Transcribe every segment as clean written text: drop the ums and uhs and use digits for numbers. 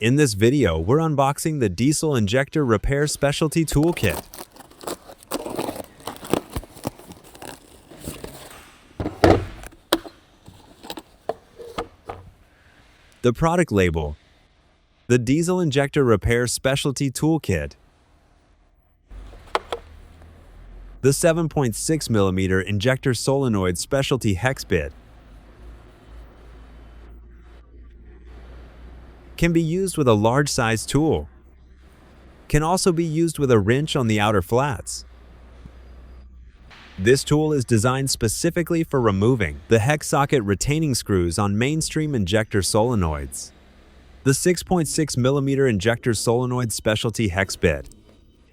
In this video, we're unboxing the Diesel Injector Repair Specialty Toolkit. The product label: the Diesel Injector Repair Specialty Toolkit. The 7.6mm injector solenoid specialty hex bit can be used with a large size tool. Can also be used with a wrench on the outer flats. This tool is designed specifically for removing the hex socket retaining screws on mainstream injector solenoids. The 6.6mm injector solenoid specialty hex bit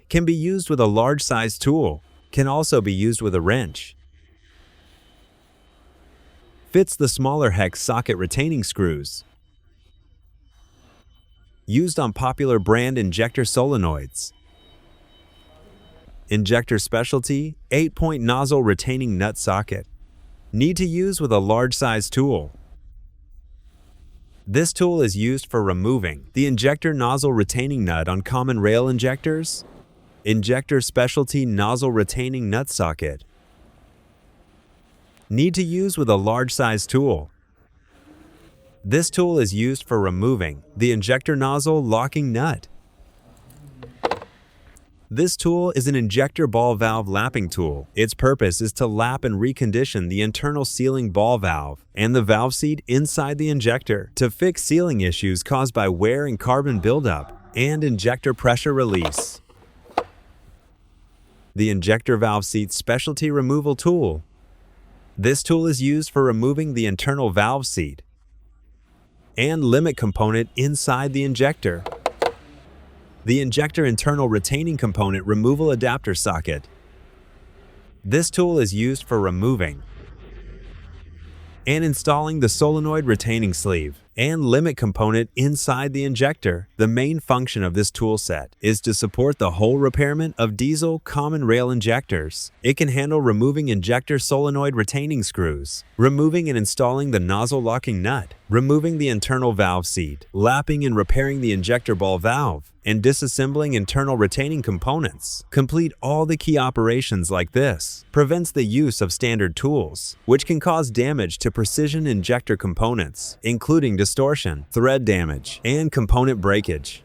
can be used with a large size tool. Can also be used with a wrench. Fits the smaller hex socket retaining screws used on popular brand injector solenoids. Injector specialty 8-point nozzle retaining nut socket. Need to use with a large size tool. This tool is used for removing the injector nozzle retaining nut on common rail injectors. Injector specialty nozzle retaining nut socket. Need to use with a large size tool. This tool is used for removing the injector nozzle locking nut. This tool is an injector ball valve lapping tool. Its purpose is to lap and recondition the internal sealing ball valve and the valve seat inside the injector to fix sealing issues caused by wear and carbon buildup and injector pressure release. The injector valve seat specialty removal tool. This tool is used for removing the internal valve seat and limit component inside the injector. The injector internal retaining component removal adapter socket. This tool is used for removing and installing the solenoid retaining sleeve and limit component inside the injector. The main function of this tool set is to support the whole repairment of diesel common rail injectors. It can handle removing injector solenoid retaining screws, removing and installing the nozzle locking nut, removing the internal valve seat, lapping and repairing the injector ball valve, and disassembling internal retaining components. Complete all the key operations like this. Prevents the use of standard tools, which can cause damage to precision injector components, including distortion, thread damage, and component breakage.